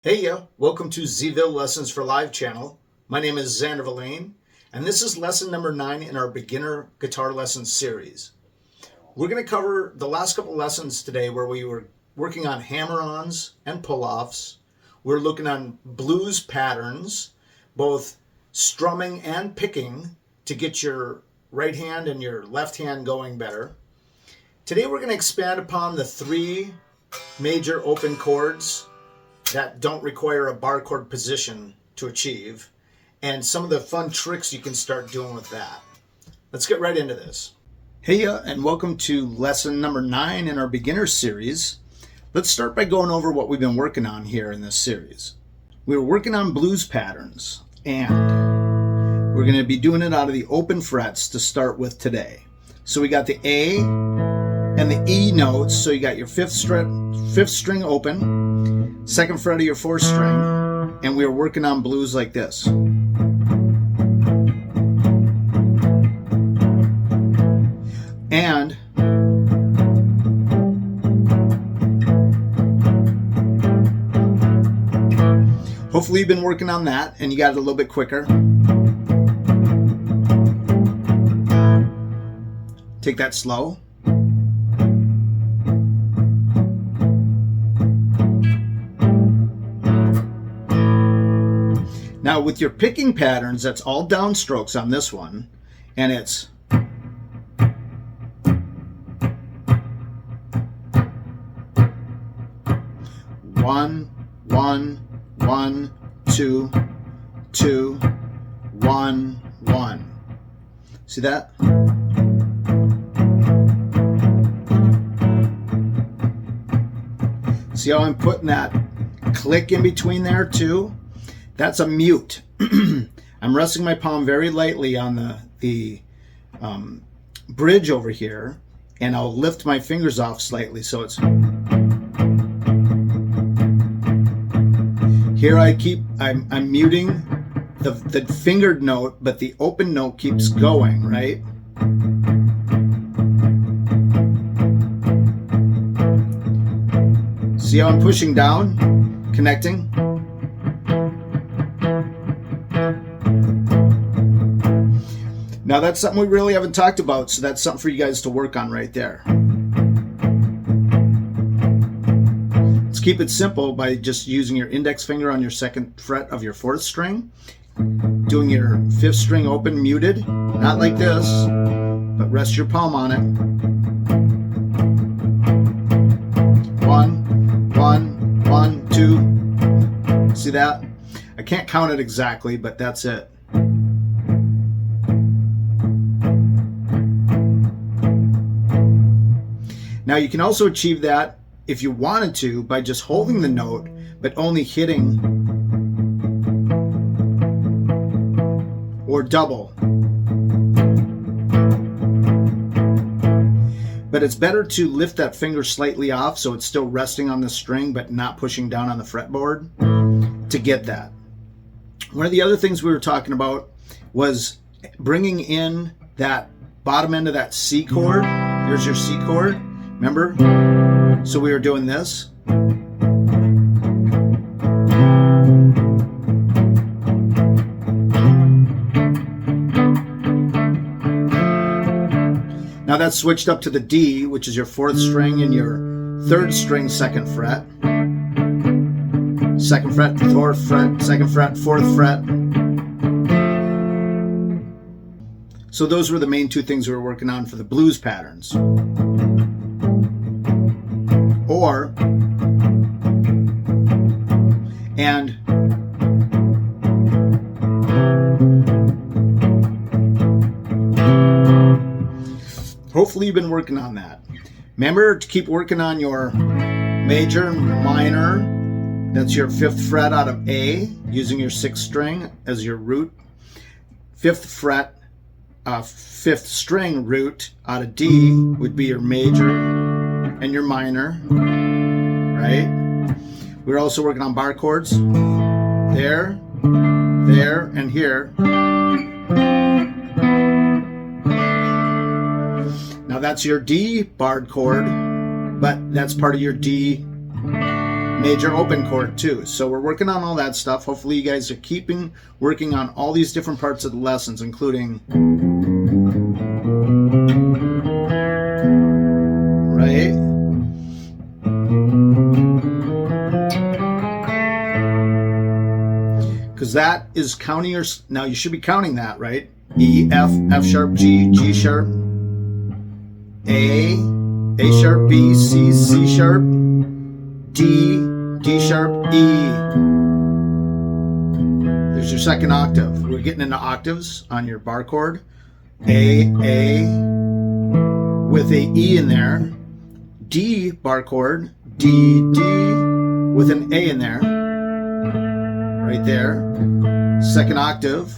Hey ya, welcome to Zville Lessons for Live channel. My name is Xander Villain, and this is lesson number 9 in our beginner guitar lessons series. We're going to cover the last couple lessons today where we were working on hammer-ons and pull-offs. We're looking on blues patterns, both strumming and picking to get your right hand and your left hand going better. Today we're going to expand upon the 3 major open chords that don't require a bar chord position to achieve, and some of the fun tricks you can start doing with that. Let's get right into this. Hey and welcome to lesson number 9 in our beginner series. Let's start by going over what we've been working on here in this series. We were working on blues patterns, and we're going to be doing it out of the open frets to start with today. So we got the A and the E notes, so you got your fifth string open, 2nd fret of your 4th string, and we are working on blues like this. And hopefully you've been working on that and you got it a little bit quicker. Take that slow. Now with your picking patterns, that's all downstrokes on this one, and it's one, one, one, 2, 2, 1, 1. See that? See how I'm putting that click in between there too? That's a mute. I'm resting my palm very lightly on the bridge over here, and I'll lift my fingers off slightly so it's... Here I'm muting the fingered note, but the open note keeps going, right? See how I'm pushing down, connecting? Now that's something we really haven't talked about, so that's something for you guys to work on right there. Let's keep it simple by just using your index finger on your 2nd fret of your 4th string, doing your 5th string open muted, not like this, but rest your palm on it. 1, 1, 1, 2. See that? I can't count it exactly, but that's it. Now you can also achieve that if you wanted to by just holding the note but only hitting or double. But it's better to lift that finger slightly off so it's still resting on the string but not pushing down on the fretboard to get that. One of the other things we were talking about was bringing in that bottom end of that C chord. Here's your C chord. Remember? So we were doing this. Now that's switched up to the D, which is your 4th string and your 3rd string 2nd fret. 2nd fret, 4th fret, 2nd fret, 4th fret. So those were the main 2 things we were working on for the blues patterns. And hopefully you've been working on that. Remember to keep working on your major and minor. That's your 5th fret out of A, using your 6th string as your root. 5th fret, 5th string root out of D would be your major and your minor, right? We're also working on bar chords. There, there, and here. Now that's your D barred chord, but that's part of your D major open chord too. So we're working on all that stuff. Hopefully you guys are working on all these different parts of the lessons, including right, because that is counting your, now you should be counting that, right? E, F, F sharp, G, G sharp, A sharp, B, C, C sharp, D, D sharp, E. There's your second octave. We're getting into octaves on your bar chord. A with a E in there. D bar chord, D, D with an A in there. Right there. Second octave.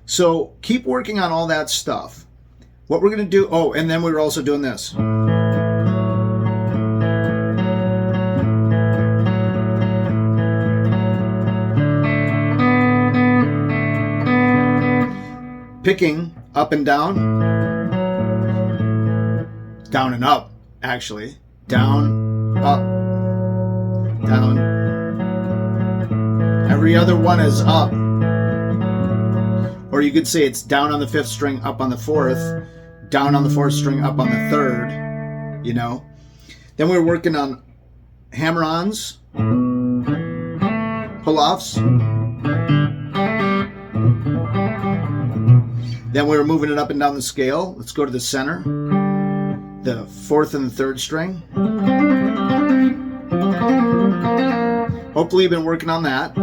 So keep working on all that stuff. What we're going to do, oh, and then we were also doing this. Picking up and down, down and up, actually, down, up, down. Every other one is up. Or you could say it's down on the 5th string, up on the 4th, down on the 4th string, up on the 3rd, you know. Then we're working on hammer-ons, pull-offs. Then we're moving it up and down the scale. Let's go to the center, the 4th and the 3rd string. Hopefully you've been working on that.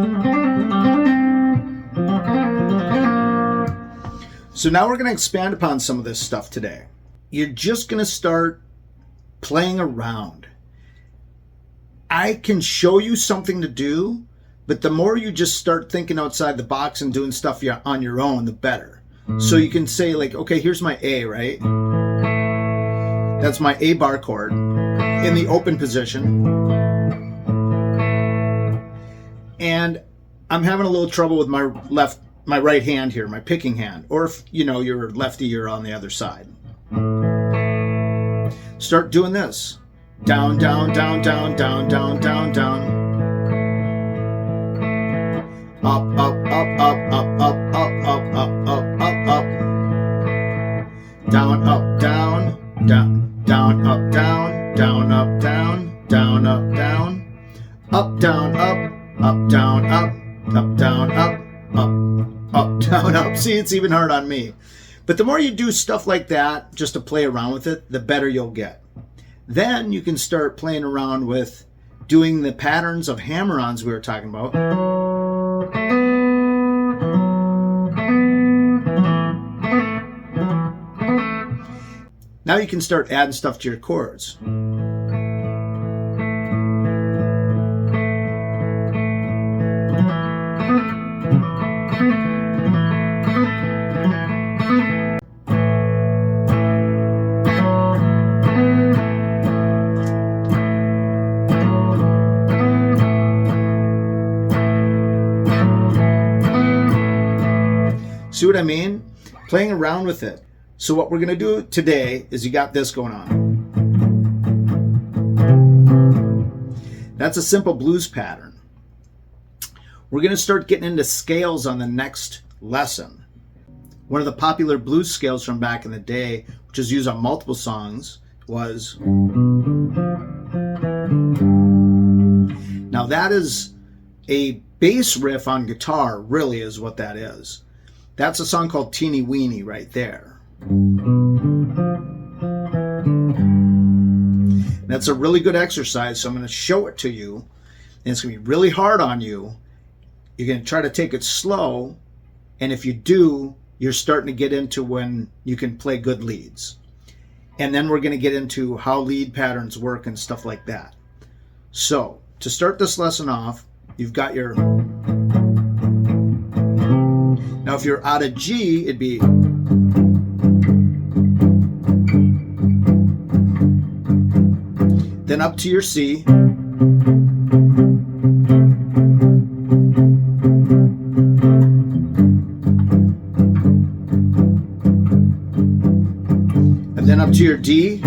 So now we're going to expand upon some of this stuff today. You're just going to start playing around. I can show you something to do, but the more you just start thinking outside the box and doing stuff on your own, the better. So you can say like, okay, here's my A, right? That's my A bar chord in the open position. And I'm having a little trouble with my right hand here, my picking hand. Or if, you know, you're lefty, you're on the other side. Start doing this. Down, down, down, down, down, down, down, down. Up, up, up, up, up, up, up, up, up, up, up, up. Down, up, down, down, down, up, down, down, up, down, down, up, down. Up, down, up, down, up, down, up, up, down, up. See, it's even hard on me. But the more you do stuff like that, just to play around with it, the better you'll get. Then you can start playing around with doing the patterns of hammer-ons we were talking about. Now you can start adding stuff to your chords. See what I mean? Playing around with it. So what we're going to do today is you got this going on. That's a simple blues pattern. We're going to start getting into scales on the next lesson. One of the popular blues scales from back in the day, which is used on multiple songs, was... Now that is a bass riff on guitar, really is what that is. That's a song called Teeny Weeny right there. That's a really good exercise, so I'm going to show it to you. And it's going to be really hard on you. You're going to try to take it slow, and if you do, you're starting to get into when you can play good leads. And then we're going to get into how lead patterns work and stuff like that. So, to start this lesson off, you've got your... Now if you're out of G, it'd be... Then up to your C. And then up to your D.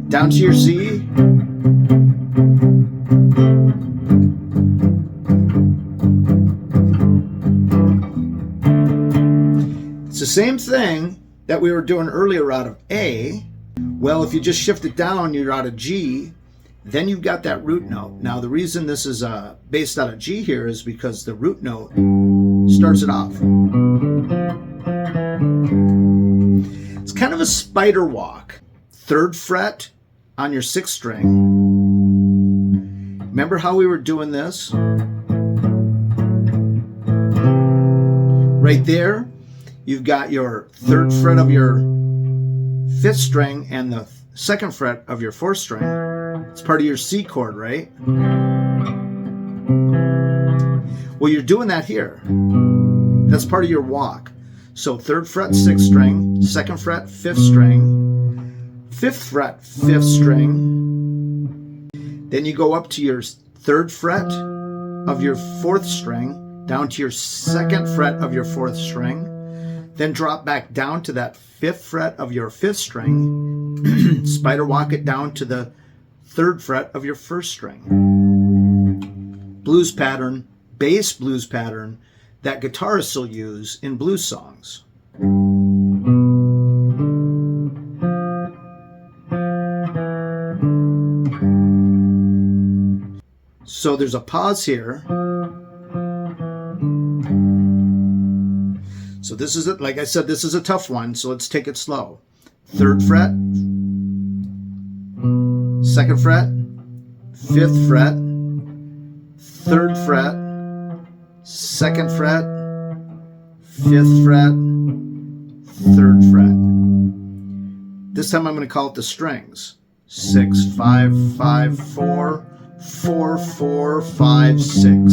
Down to your C. the same thing that we were doing earlier out of A. Well, if you just shift it down, you're out of G. Then you've got that root note. Now, the reason this is based out of G here is because the root note starts it off. It's kind of a spider walk. 3rd fret on your 6th string. Remember how we were doing this? Right there, you've got your 3rd fret of your 5th string and the 2nd fret of your 4th string. It's part of your C chord, right? Well, you're doing that here. That's part of your walk. So 3rd fret, 6th string, 2nd fret, 5th string, 5th fret, 5th string. Then you go up to your 3rd fret of your 4th string, down to your 2nd fret of your 4th string, then drop back down to that 5th fret of your 5th string, spider walk it down to the 3rd fret of your 1st string. Blues pattern, bass blues pattern that guitarists will use in blues songs. So there's a pause here. So this is it. Like I said, this is a tough one, so let's take it slow. 3rd fret, 2nd fret, 5th fret, 3rd fret, 2nd fret, 5th fret, 3rd fret. This time I'm going to call it the strings. 6, 5, 5, 4, 4, 4, 5, 6.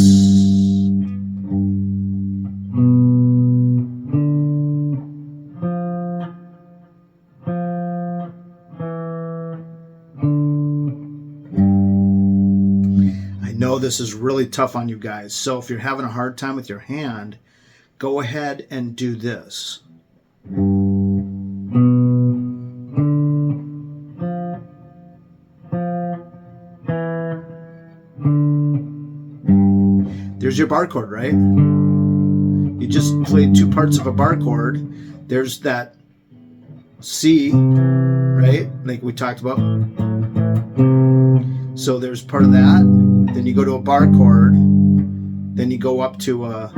This is really tough on you guys. So if you're having a hard time with your hand, go ahead and do this. There's your bar chord, right? You just played 2 parts of a bar chord. There's that C, right? Like we talked about. So there's part of that. Then you go to a bar chord. Then you go up to a...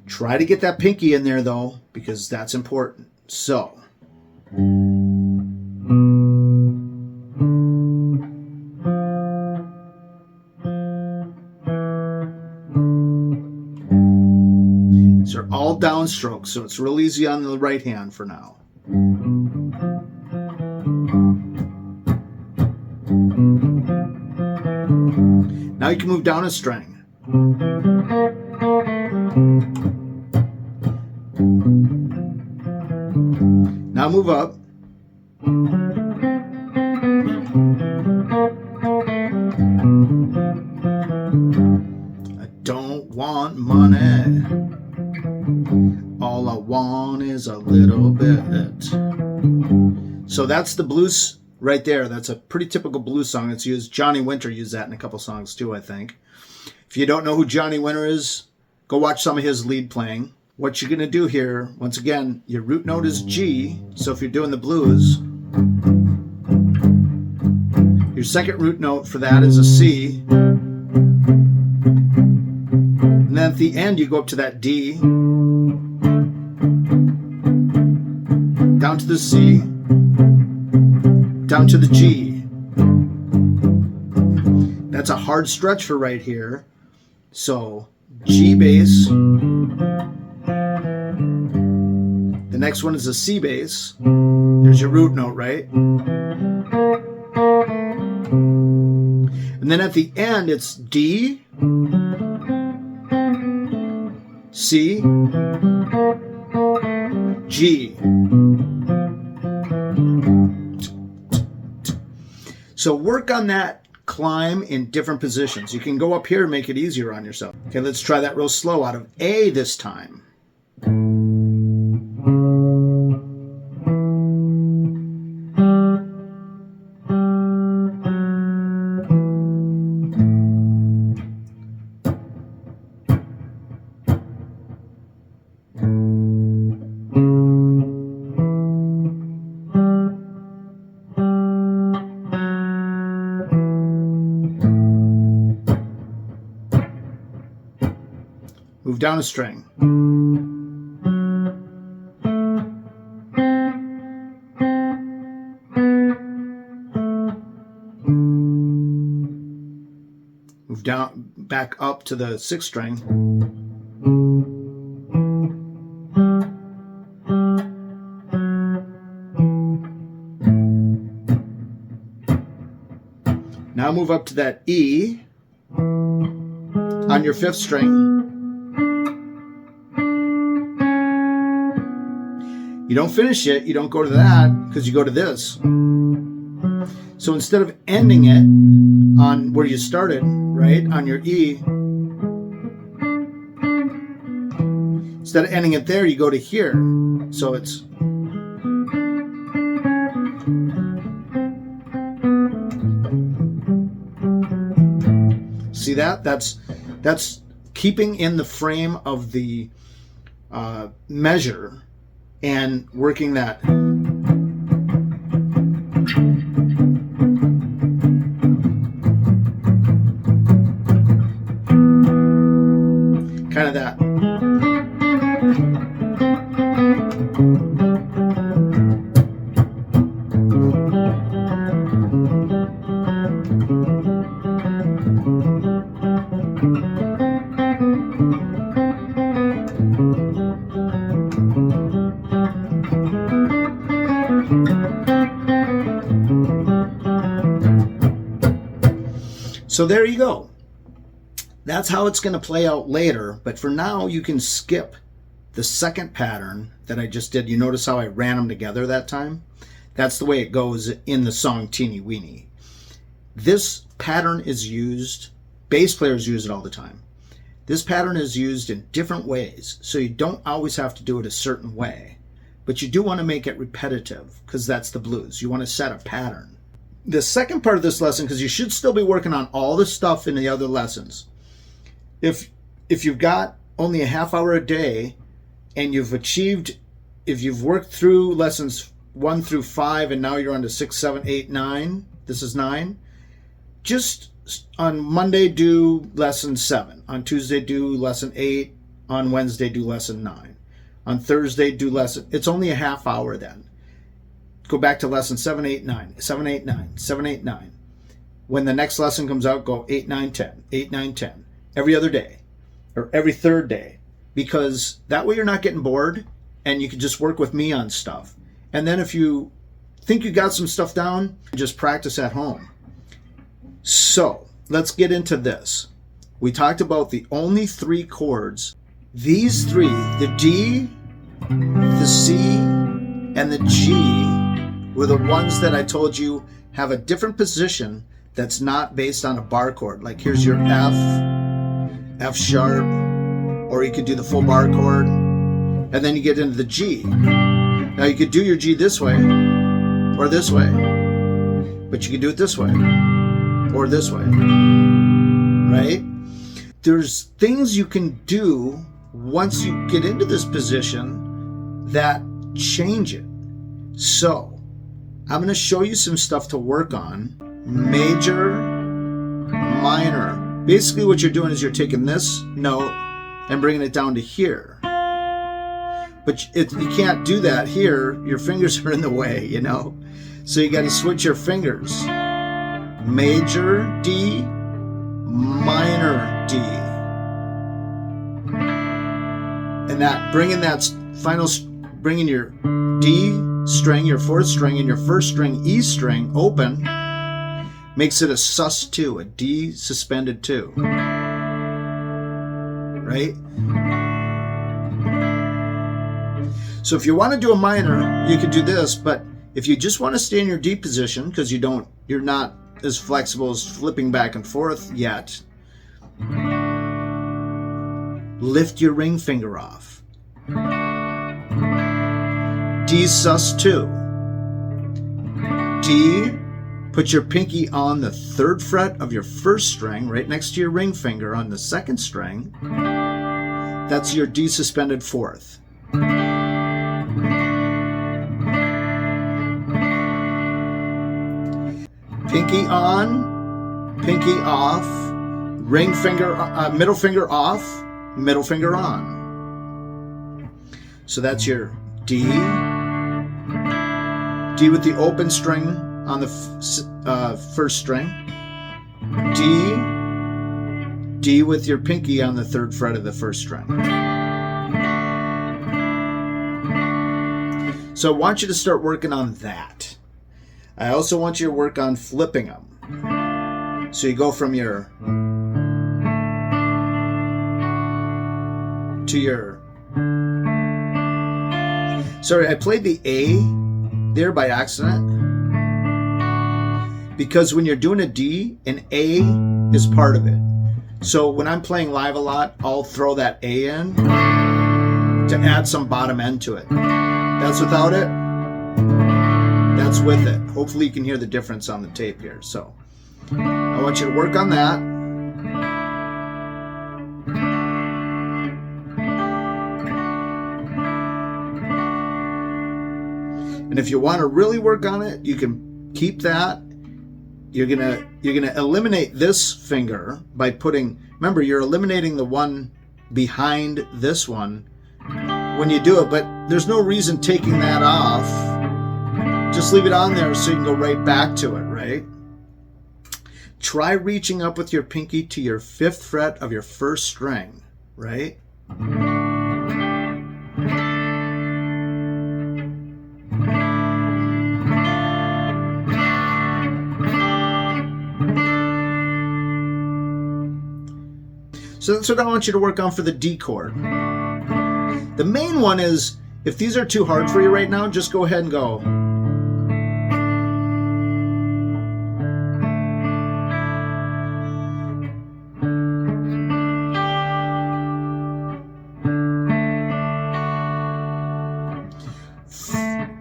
Try to get that pinky in there though, because that's important. So... These are all downstrokes, so it's real easy on the right hand for now. Now you can move down a string. Now move up. I don't want money. All I want is a little bit. So that's the blues right there. That's a pretty typical blues song. It's used. Johnny Winter used that in a couple songs too, I think. If you don't know who Johnny Winter is, go watch some of his lead playing. What you're going to do here, once again, your root note is G. So if you're doing the blues, your second root note for that is a C. And then at the end, you go up to that D, down to the C, down to the G. That's a hard stretch for right here. So G bass. The next one is a C bass. There's your root note, right? And then at the end, it's D, C, G. So work on that climb in different positions. You can go up here and make it easier on yourself. Okay, let's try that real slow out of A this time. Move down a string. Move down, back up to the 6th string. Now move up to that E on your 5th string. You don't finish it, you don't go to that, because you go to this. So instead of ending it on where you started, right, on your E, instead of ending it there, you go to here. So it's... See that? That's keeping in the frame of the measure and working that. Kind of that. So there you go. That's how it's going to play out later, but for now you can skip the second pattern that I just did. You notice how I ran them together that time? That's the way it goes in the song Teeny Weeny. This pattern is used, bass players use it all the time. This pattern is used in different ways, so you don't always have to do it a certain way, but you do want to make it repetitive because that's the blues. You want to set a pattern. The second part of this lesson, because you should still be working on all the stuff in the other lessons. If you've got only a half hour a day and you've worked through lessons 1 through 5 and now you're on to 6, 7, 8, 9, this is 9, just on Monday do lesson 7, on Tuesday do lesson 8, on Wednesday do lesson 9, on Thursday do lesson, it's only a half hour then. Go back to lesson 7, 8, 9, 7, 8, 9, 7, 8, 9. When the next lesson comes out, go 8, 9, 10, 8, 9, 10. Every other day or every third day, because that way you're not getting bored and you can just work with me on stuff. And then if you think you got some stuff down, just practice at home. So let's get into this. We talked about the only 3 chords. These 3, the D, the C, and the G, were the ones that I told you have a different position that's not based on a bar chord. Like here's your F sharp, or you could do the full bar chord, and then you get into the G. Now you could do your G this way, or this way, but you could do it this way, or this way, right? There's things you can do once you get into this position that change it. So I'm going to show you some stuff to work on. Major, minor. Basically what you're doing is you're taking this note and bringing it down to here. But you can't do that here. Your fingers are in the way, you know. So you got to switch your fingers. Major D, minor D. And that bringing your D string, your 4th string, and your 1st string E string open makes it a sus2, a D suspended 2. Right? So if you want to do a minor, you could do this, but if you just want to stay in your D position because you're not as flexible as flipping back and forth yet, lift your ring finger off. D sus2. D, put your pinky on the 3rd fret of your 1st string, right next to your ring finger on the 2nd string. That's your D suspended 4th. Pinky on, pinky off, ring finger, middle finger off, middle finger on. So that's your D. D with the open string on the first string. D. D with your pinky on the 3rd fret of the 1st string. So I want you to start working on that. I also want you to work on flipping them. So you go from your to your. Sorry, I played the A there by accident, because when you're doing a D, an A is part of it. So when I'm playing live a lot, I'll throw that A in to add some bottom end to it. That's without it. That's with it. Hopefully you can hear the difference on the tape here. So I want you to work on that. And if you want to really work on it, you can keep that. You're gonna eliminate this finger by putting, remember, you're eliminating the one behind this one when you do it, but there's no reason taking that off. Just leave it on there so you can go right back to it, right? Try reaching up with your pinky to your 5th fret of your 1st string, right? So that's what I want you to work on for the D chord. The main one is, if these are too hard for you right now, just go ahead and go.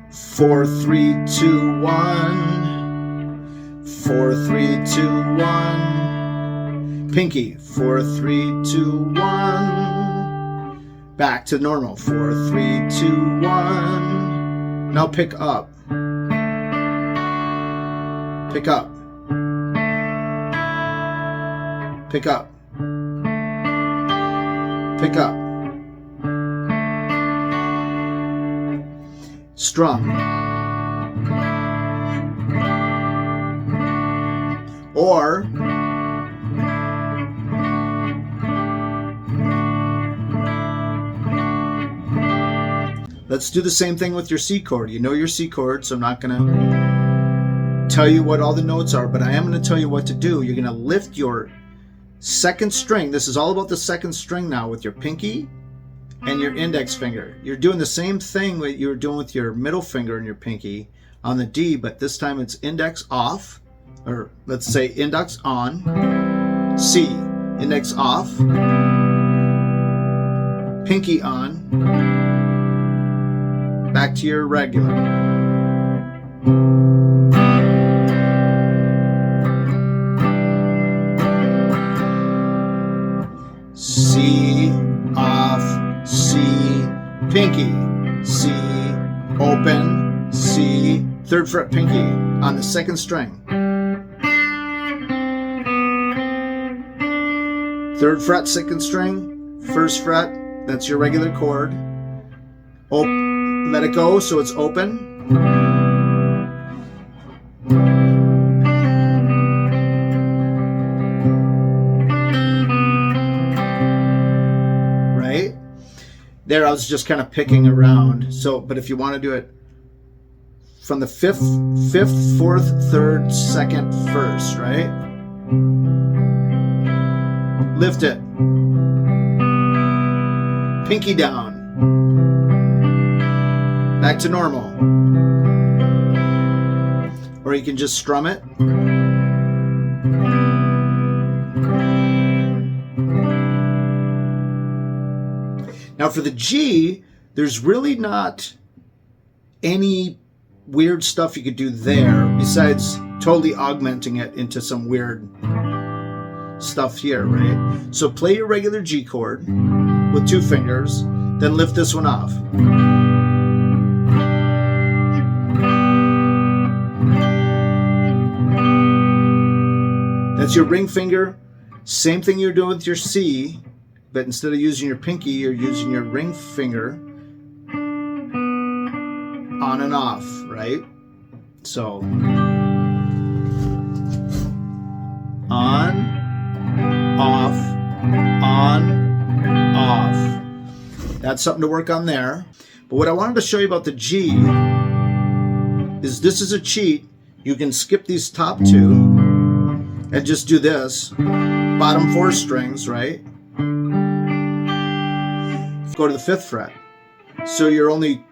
Four, 3, 2, 1. 4, 3, 2, 1. Pinky. 4, 3, 2, 1. Back to normal. 4, 3, 2, 1. Now pick up. Pick up. Pick up. Pick up. Strum. Or let's do the same thing with your C chord. You know your C chord, so I'm not going to tell you what all the notes are, but I am going to tell you what to do. You're going to lift your 2nd string. This is all about the 2nd string now, with your pinky and your index finger. You're doing the same thing that you were doing with your middle finger and your pinky on the D, but this time it's index off, or let's say index on, C, index off, pinky on, back to your regular. C, off, C, pinky, C, open, C, 3rd fret pinky on the 2nd string. 3rd fret, 2nd string, 1st fret, that's your regular chord. Let it go so it's open. Right? There I was just kind of picking around. So, but if you want to do it from the 5th, 4th, 3rd, 2nd, 1st, right? Lift it. Pinky down. Back to normal. Or you can just strum it. Now for the G, there's really not any weird stuff you could do there besides totally augmenting it into some weird stuff here, right? So play your regular G chord with 2 fingers, then lift this one off. That's your ring finger. Same thing you're doing with your C. but instead of using your pinky, you're using your ring finger on and off, right? So on, off, on, off. That's something to work on there. But what I wanted to show you about the G is this is a cheat. You can skip these top two and just do this. Bottom 4 strings, right? Go to the 5th fret. So you're only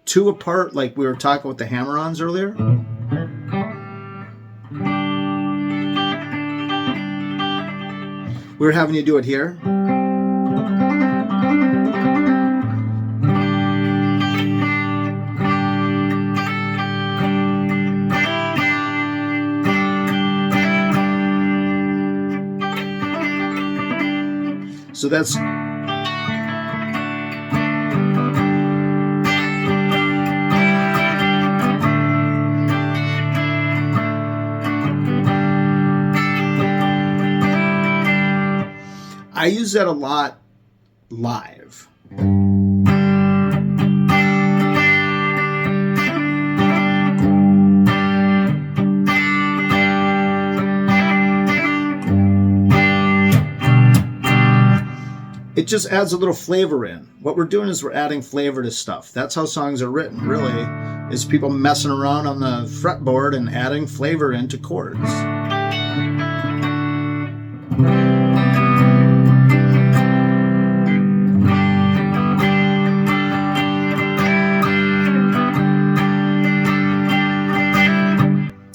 2 apart, like we were talking with the hammer-ons earlier. We were having you do it here. So that's I use that a lot live. It just adds a little flavor in. What we're doing is we're adding flavor to stuff. That's how songs are written, really, is people messing around on the fretboard and adding flavor into chords.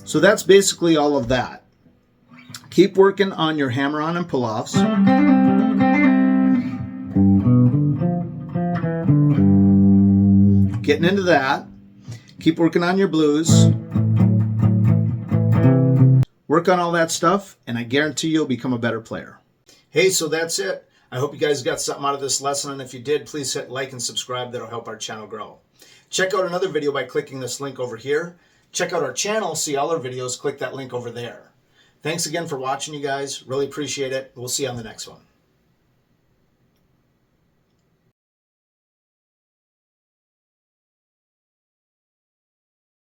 So that's basically all of that. Keep working on your hammer-on and pull-offs. Getting into that. Keep working on your blues. Work on all that stuff, and I guarantee you'll become a better player. Hey, so that's it. I hope you guys got something out of this lesson, and if you did, please hit like and subscribe. That'll help our channel grow. Check out another video by clicking this link over here. Check out our channel, see all our videos, click that link over there. Thanks again for watching, you guys. Really appreciate it. We'll see you on the next one.